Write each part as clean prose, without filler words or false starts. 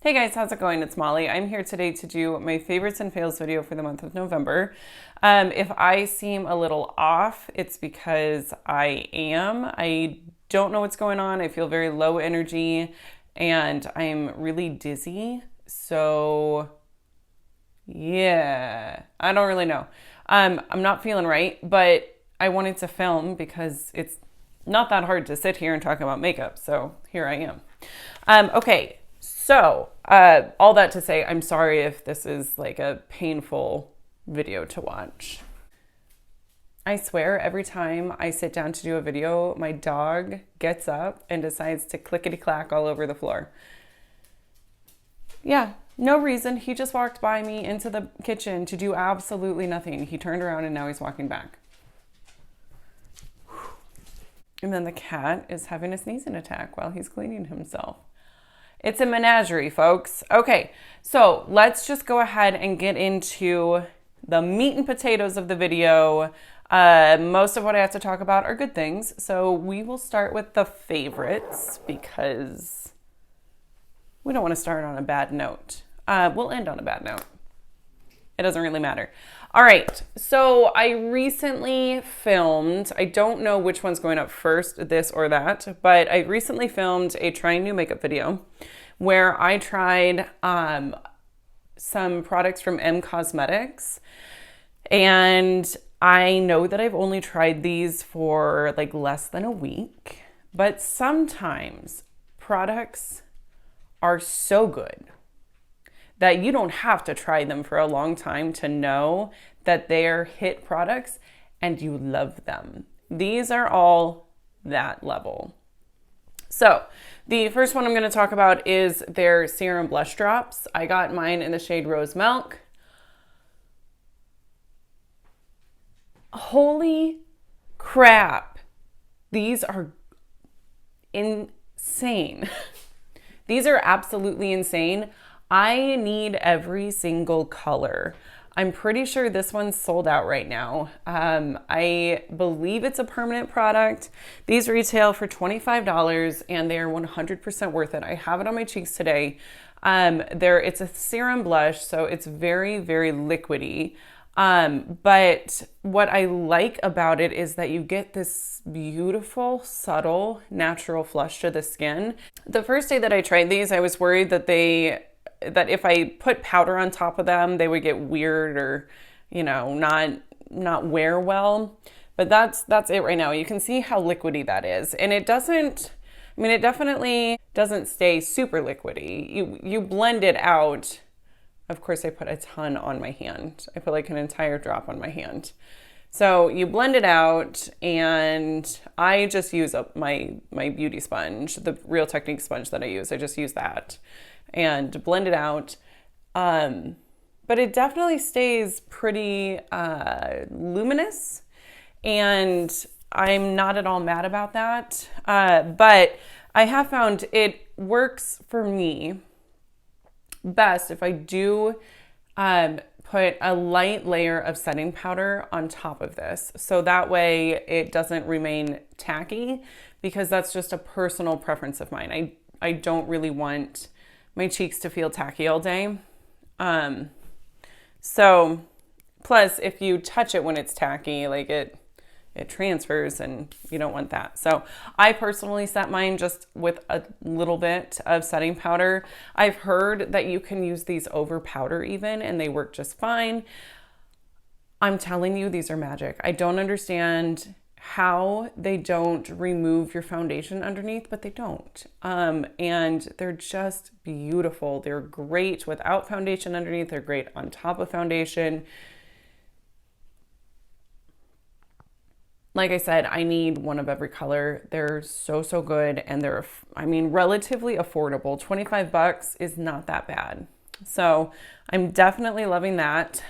Hey guys, how's it going? It's Molly. I'm here today to do my favorites and fails video for the month of November. If I seem a little off, it's because I am. I don't know what's going on. I feel very low energy and I'm really dizzy. So yeah, I don't really know. I'm not feeling right, but I wanted to film because it's not that hard to sit here and talk about makeup. So here I am. Okay. So, all that to say, I'm sorry if this is like a painful video to watch. I swear every time I sit down to do a video, my dog gets up and decides to clickety-clack all over the floor. Yeah, no reason. He just walked by me into the kitchen to do absolutely nothing. He turned around and now he's walking back. And then the cat is having a sneezing attack while he's cleaning himself. It's a menagerie, folks. Okay, so let's just go ahead and get into the meat and potatoes of the video. Most of what I have to talk about are good things. So we will start with the favorites because we don't want to start on a bad note. We'll end on a bad note. It doesn't really matter. All right, so I recently filmed, I don't know which one's going up first, this or that, but I recently filmed a trying new makeup video where I tried some products from M Cosmetics, and I know that I've only tried these for like less than a week, but sometimes products are so good that you don't have to try them for a long time to know that they're hit products and you love them. These are all that level. So the first one I'm gonna talk about is their serum blush drops. I got mine in the shade Rose Milk. Holy crap. These are insane. These are absolutely insane. I need every single color. I'm pretty sure this one's sold out right now. I believe it's a permanent product. These retail for $25 and they are 100% worth it. I have it on my cheeks today. It's a serum blush, so it's very, very liquidy. But what I like about it is that you get this beautiful, subtle, natural flush to the skin. The first day that I tried these, I was worried that if I put powder on top of them, they would get weird or, you know, not wear well. But that's it right now. You can see how liquidy that is. And it definitely doesn't stay super liquidy. You blend it out. Of course, I put a ton on my hand. I put like an entire drop on my hand. So you blend it out, and I just use up my beauty sponge, the Real Technique sponge that I use. I just use that and blend it out. But it definitely stays pretty luminous, and I'm not at all mad about that. But I have found it works for me best if I do put a light layer of setting powder on top of this. So that way it doesn't remain tacky, because that's just a personal preference of mine. I don't really want my cheeks to feel tacky all day. So plus if you touch it when it's tacky, like it transfers and you don't want that. So I personally set mine just with a little bit of setting powder. I've heard that you can use these over powder even and they work just fine. I'm telling you, these are magic. I don't understand how they don't remove your foundation underneath, but they don't. And they're just beautiful. They're great without foundation underneath. They're great on top of foundation. Like I said, I need one of every color. They're so, so good. And they're, relatively affordable. 25 bucks is not that bad. So I'm definitely loving that.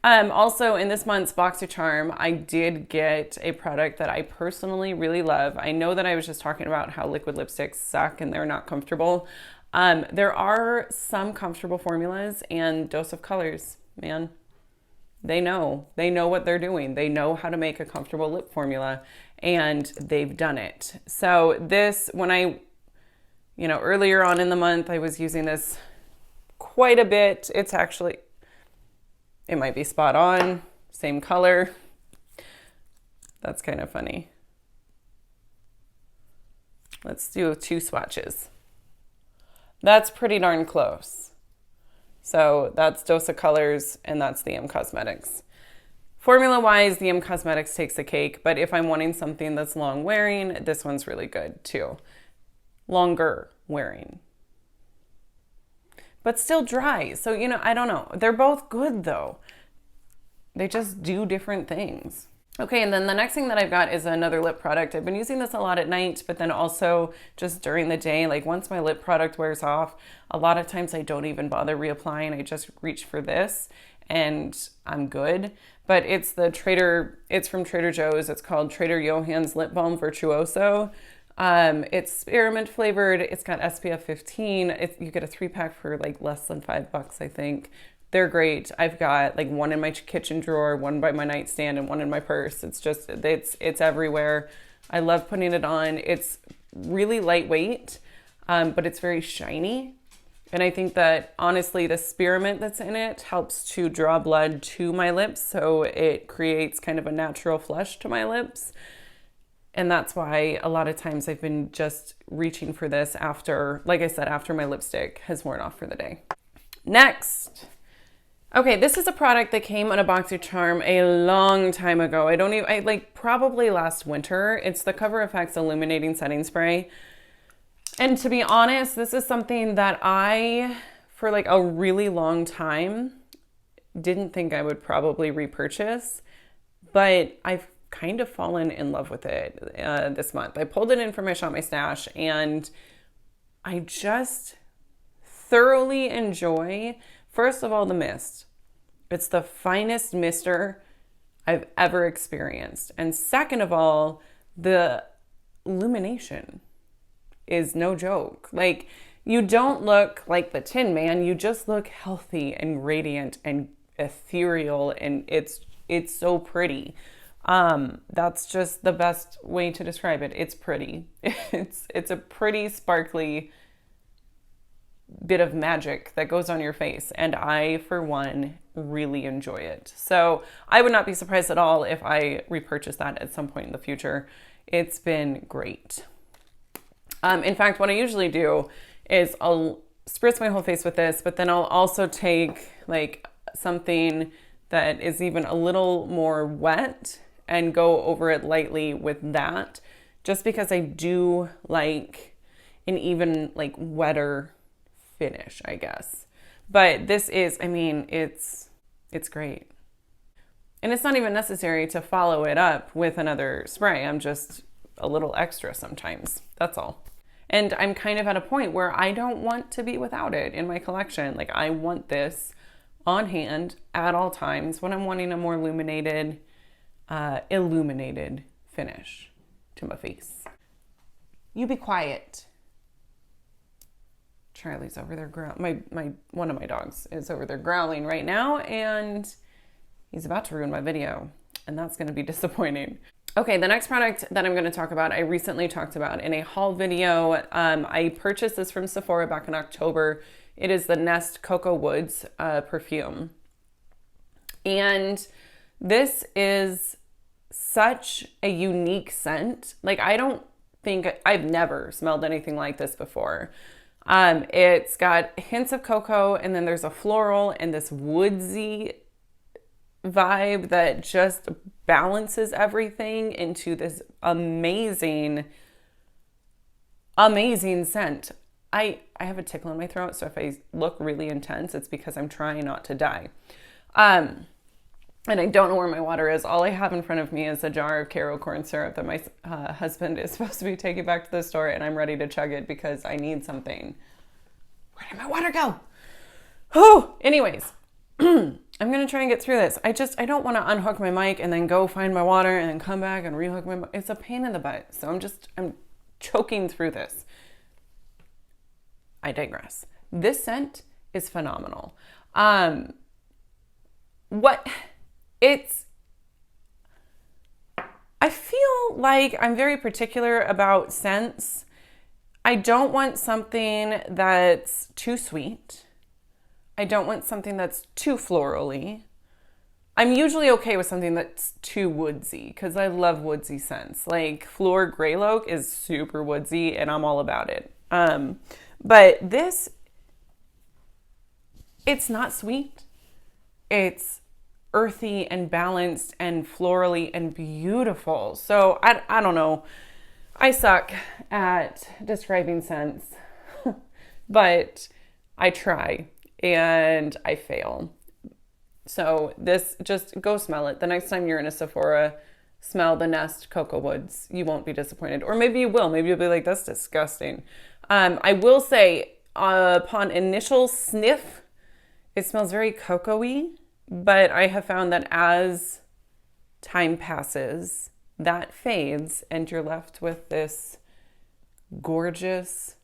Also in this month's BoxyCharm, I did get a product that I personally really love. I know that I was just talking about how liquid lipsticks suck and they're not comfortable. There are some comfortable formulas, and Dose of Colors, man. They know what they're doing. They know how to make a comfortable lip formula, and they've done it. So this, when earlier on in the month, I was using this quite a bit. It's actually, it might be spot on, same color. That's kind of funny. Let's do 2 swatches. That's pretty darn close. So that's Dose of Colors and that's the M Cosmetics. Formula-wise, the M Cosmetics takes the cake, but if I'm wanting something that's long wearing, this one's really good too. Longer wearing. But still dry. So, you know, I don't know. They're both good though. They just do different things. Okay, and then the next thing that I've got is another lip product. I've been using this a lot at night, but then also just during the day. Like once my lip product wears off, a lot of times I don't even bother reapplying. I just reach for this and I'm good. But it's from Trader Joe's. It's called Trader Johan's Lip Balm Virtuoso. It's spearmint flavored. It's got SPF 15. You get a 3-pack for like less than $5, I think. They're great. I've got like one in my kitchen drawer, one by my nightstand, and one in my purse. It's just, it's everywhere. I love putting it on. It's really lightweight, but it's very shiny. And I think that honestly, the spearmint that's in it helps to draw blood to my lips. So it creates kind of a natural flush to my lips. And that's why a lot of times I've been just reaching for this after, like I said, after my lipstick has worn off for the day. Next. Okay, this is a product that came in a BoxyCharm a long time ago. Probably last winter. It's the Cover FX Illuminating Setting Spray. And to be honest, this is something that I, for like a really long time, didn't think I would probably repurchase, but I've kind of fallen in love with it this month. I pulled it in from my Shop My Stash and I just thoroughly enjoy, first of all, the mist. It's the finest mister I've ever experienced. And second of all, the illumination is no joke. Like, you don't look like the Tin Man, you just look healthy and radiant and ethereal, and it's so pretty. That's just the best way to describe it. It's pretty. It's a pretty sparkly bit of magic that goes on your face, and I, for one, really enjoy it. So I would not be surprised at all if I repurchase that at some point in the future. It's been great. In fact, what I usually do is I'll spritz my whole face with this, but then I'll also take like something that is even a little more wet and go over it lightly with that, just because I do like an even like wetter finish, I guess. But this is, I mean, it's great. And it's not even necessary to follow it up with another spray. I'm just a little extra sometimes. That's all. And I'm kind of at a point where I don't want to be without it in my collection. Like, I want this on hand at all times when I'm wanting a more illuminated finish to my face. You be quiet. Charlie's over there one of my dogs is over there growling right now, and he's about to ruin my video, and that's going to be disappointing. Okay, the next product that I'm going to talk about, I recently talked about in a haul video. I purchased this from Sephora back in October. It is the Nest Cocoa Woods perfume. And this is such a unique scent. Like, I've never smelled anything like this before. It's got hints of cocoa, and then there's a floral and this woodsy vibe that just balances everything into this amazing scent. I have a tickle in my throat, so if I look really intense, it's because I'm trying not to die. And I don't know where my water is. All I have in front of me is a jar of Karo corn syrup that my husband is supposed to be taking back to the store, and I'm ready to chug it because I need something. Where did my water go? Oh, anyways, I'm going to try and get through this. I don't want to unhook my mic and then go find my water and then come back and rehook my mic. It's a pain in the butt. So I'm choking through this. I digress. This scent is phenomenal. I feel like I'm very particular about scents. I don't want something that's too sweet. I don't want something that's too florally. I'm usually okay with something that's too woodsy because I love woodsy scents. Like Fleur Grey Loak is super woodsy and I'm all about it. But this, it's not sweet. It's earthy and balanced and florally and beautiful. So I don't know. I suck at describing scents, but I try and I fail. So this, just go smell it. The next time you're in a Sephora, smell the Nest Cocoa Woods. You won't be disappointed. Or maybe you will. Maybe you'll be like, that's disgusting. I will say, upon initial sniff, it smells very cocoa-y. But I have found that as time passes, that fades and you're left with this gorgeous,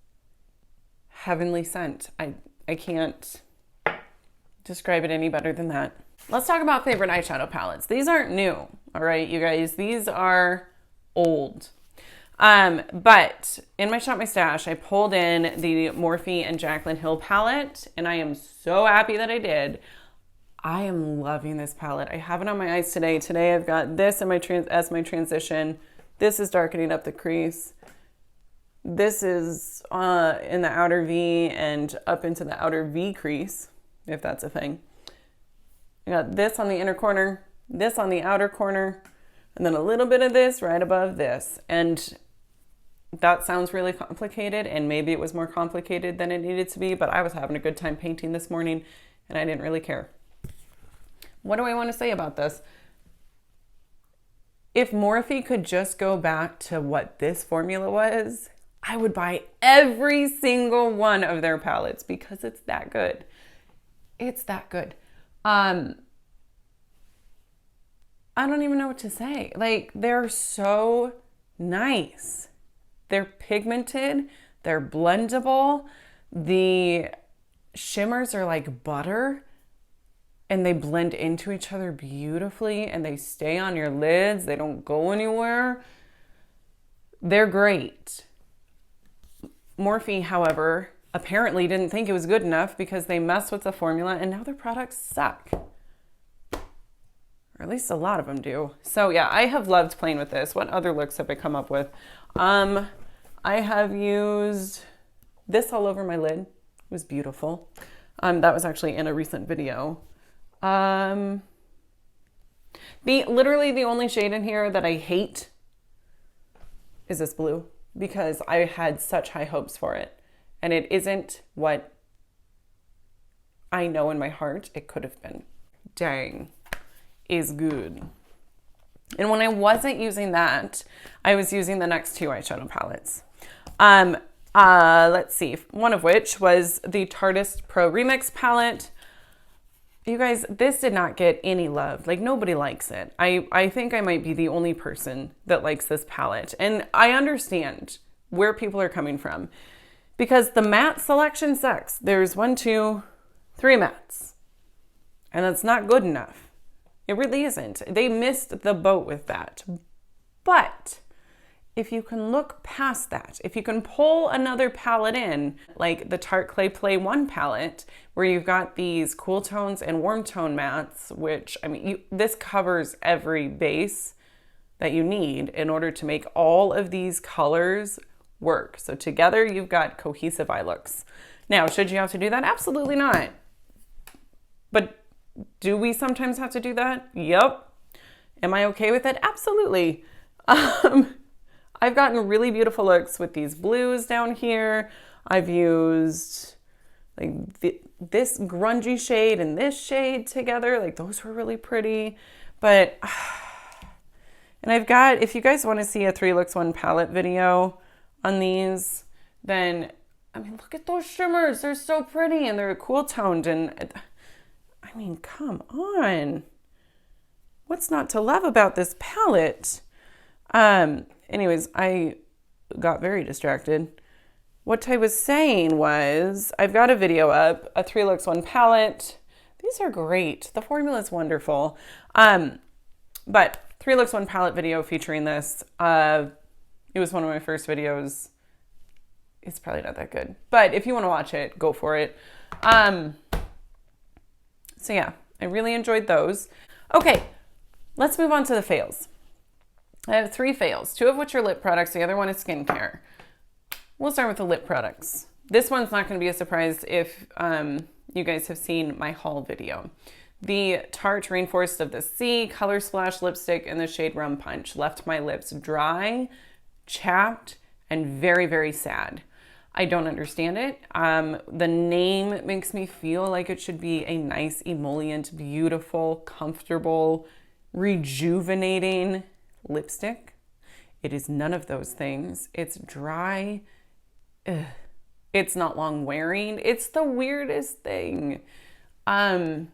heavenly scent. I can't describe it any better than that. Let's talk about favorite eyeshadow palettes. These aren't new, all right, you guys. These are old. But in my Shop My Stash, I pulled in the Morphe and Jaclyn Hill palette, and I am so happy that I did. I am loving this palette. I have it on my eyes today. Today I've got this in my as my transition. This is darkening up the crease. This is in the outer V and up into the outer V crease, if that's a thing. I got this on the inner corner, this on the outer corner, and then a little bit of this right above this. And that sounds really complicated, and maybe it was more complicated than it needed to be, but I was having a good time painting this morning, and I didn't really care. What do I want to say about this? If Morphe could just go back to what this formula was, I would buy every single one of their palettes because it's that good. It's that good. I don't even know what to say. Like, they're so nice. They're pigmented. They're blendable. The shimmers are like butter and they blend into each other beautifully and they stay on your lids. They don't go anywhere. They're great. Morphe, however, apparently didn't think it was good enough because they messed with the formula and now their products suck. Or at least a lot of them do. So yeah, I have loved playing with this. What other looks have I come up with? I have used this all over my lid. It was beautiful. That was actually in a recent video. Literally the only shade in here that I hate is this blue because I had such high hopes for it. And it isn't what I know in my heart it could have been. Dang, is good. And when I wasn't using that, I was using the next two eyeshadow palettes. Let's see, one of which was the Tarte Pro Remix palette. You guys, this did not get any love. Like, nobody likes it. I think I might be the only person that likes this palette. And I understand where people are coming from because the matte selection sucks. There's 1, 2, 3 mattes. And that's not good enough. It really isn't. They missed the boat with that. But if you can look past that, if you can pull another palette in, like the Tarte Clay Play 1 palette, where you've got these cool tones and warm tone mattes, which, I mean, this covers every base that you need in order to make all of these colors work. So together you've got cohesive eye looks. Now, should you have to do that? Absolutely not. But do we sometimes have to do that? Yep. Am I okay with it? Absolutely. I've gotten really beautiful looks with these blues down here. I've used like this grungy shade and this shade together. Like, those were really pretty. But, and I've got, if you guys want to see a 3 Looks 1 palette video on these, then, I mean, look at those shimmers. They're so pretty and they're cool toned. And I mean, come on. What's not to love about this palette? Anyways, I got very distracted. What I was saying was, I've got a video up, a 3 Looks 1 palette. These are great. The formula is wonderful. But 3 Looks 1 palette video featuring this. It was one of my first videos. It's probably not that good, but if you want to watch it, go for it. So yeah, I really enjoyed those. Okay, let's move on to the fails. I have 3 fails, 2 of which are lip products. The other one is skincare. We'll start with the lip products. This one's not going to be a surprise if you guys have seen my haul video. The Tarte Rainforest of the Sea Color Splash lipstick in the shade Rum Punch left my lips dry, chapped, and very, very sad. I don't understand it. The name makes me feel like it should be a nice, emollient, beautiful, comfortable, rejuvenating lipstick. It is none of those things. It's dry. Ugh. It's not long wearing. It's the weirdest thing. No,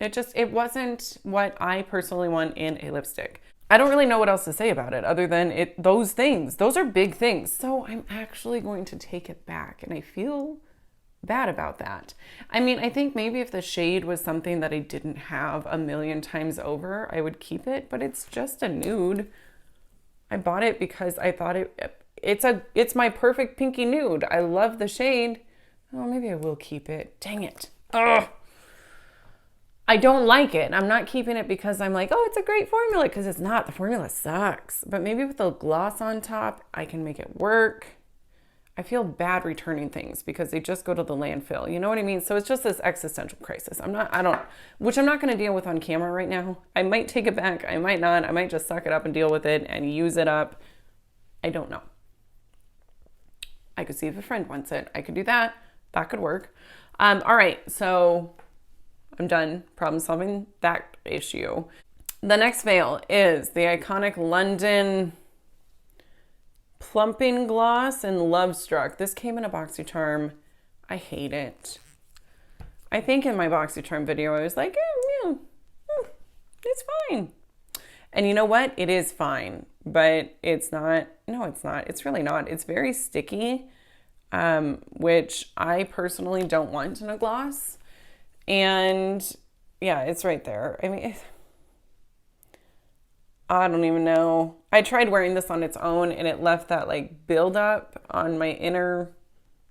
it wasn't what I personally want in a lipstick. I don't really know what else to say about it other than those things. Those are big things. So I'm actually going to take it back, and I feel bad about that. I mean, I think maybe if the shade was something that I didn't have a million times over, I would keep it, but it's just a nude. I bought it because I thought it's my perfect pinky nude. I love the shade. Oh, maybe I will keep it. Dang it. Ugh. I don't like it. I'm not keeping it because I'm like, oh, it's a great formula, because it's not. The formula sucks. But maybe with the gloss on top, I can make it work. I feel bad returning things because they just go to the landfill. You know what I mean? So it's just this existential crisis. Which I'm not going to deal with on camera right now. I might take it back. I might not. I might just suck it up and deal with it and use it up. I don't know. I could see if a friend wants it. I could do that. That could work. All right. So I'm done problem solving that issue. The next fail is the iconic London Plumping Gloss in Love Struck. This came in a BoxyCharm. I hate it. I think in my BoxyCharm video, I was like, it's fine. And you know what? It is fine, but it's not. No, it's not. It's really not. It's very sticky, which I personally don't want in a gloss. And yeah, it's right there. I mean, I don't even know. I tried wearing this on its own and it left that like buildup on the inner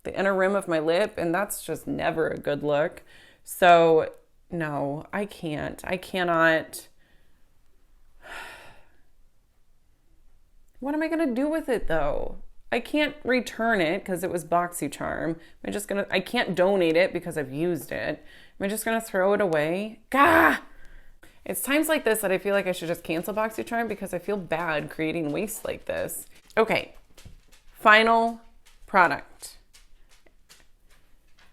rim of my lip, and that's just never a good look. So no, I can't. I cannot. What am I going to do with it though? I can't return it because it was BoxyCharm. I can't donate it because I've used it. Am I just going to throw it away? Gah! It's times like this that I feel like I should just cancel BoxyCharm because I feel bad creating waste like this. Okay, final product.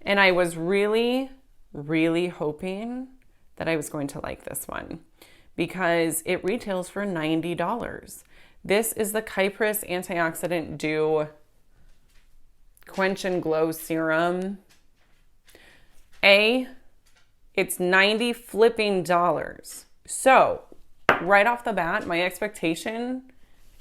And I was really, really hoping that I was going to like this one because it retails for $90. This is the Kypris Antioxidant Dew Quench and Glow Serum. It's $90 flipping. So right off the bat, my expectation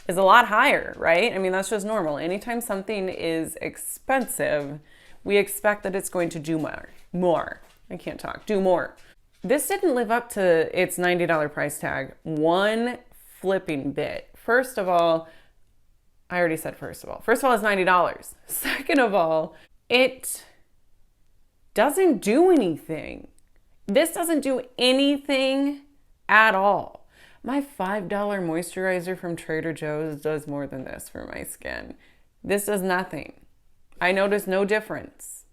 is a lot higher, right? I mean, that's just normal. Anytime something is expensive, we expect that it's going to do more. I can't talk. Do more. This didn't live up to its $90 price tag one flipping bit. First of all, I already said first of all. First of all, it's $90. Second of all, it doesn't do anything. This doesn't do anything at all. My $5 moisturizer from Trader Joe's does more than this for my skin. This does nothing. I notice no difference.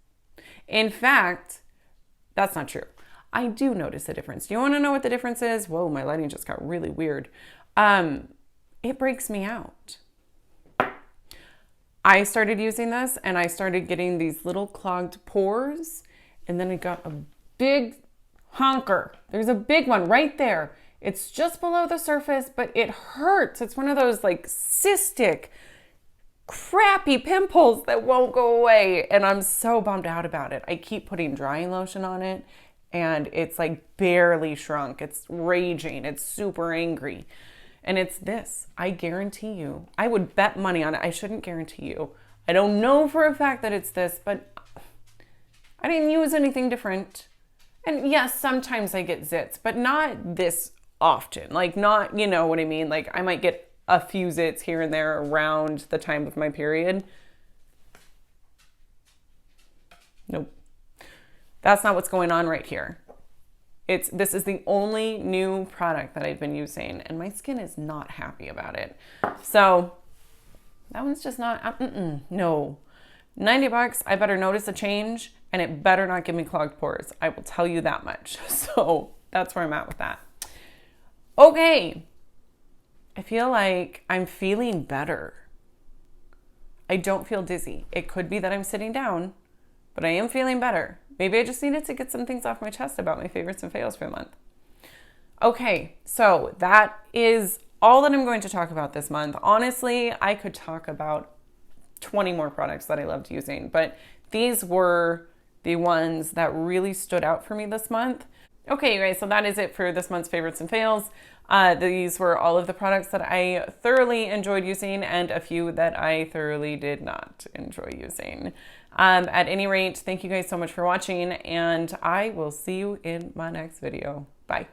In fact, that's not true. I do notice a difference. Do you want to know what the difference is? Whoa, my lighting just got really weird. It breaks me out. I started using this and I started getting these little clogged pores, and then it got a big honker. There's a big one right there. It's just below the surface, but it hurts. It's one of those like cystic, crappy pimples that won't go away. And I'm so bummed out about it. I keep putting drying lotion on it and it's like barely shrunk. It's raging. It's super angry. And it's this. I guarantee you. I would bet money on it. I shouldn't guarantee you. I don't know for a fact that it's this, but I didn't use anything different. And yes, sometimes I get zits, but not this often. Like not, you know what I mean? Like I might get a few zits here and there around the time of my period. Nope. That's not what's going on right here. This is the only new product that I've been using, and my skin is not happy about it. So that one's just not, no. $90, I better notice a change, and it better not give me clogged pores. I will tell you that much. So that's where I'm at with that. Okay. I feel like I'm feeling better. I don't feel dizzy. It could be that I'm sitting down, but I am feeling better. Maybe I just needed to get some things off my chest about my favorites and fails for the month. Okay, so that is all that I'm going to talk about this month. Honestly, I could talk about 20 more products that I loved using, but these were the ones that really stood out for me this month. Okay, you guys, so that is it for this month's favorites and fails. These were all of the products that I thoroughly enjoyed using and a few that I thoroughly did not enjoy using. At any rate, thank you guys so much for watching, and I will see you in my next video. Bye.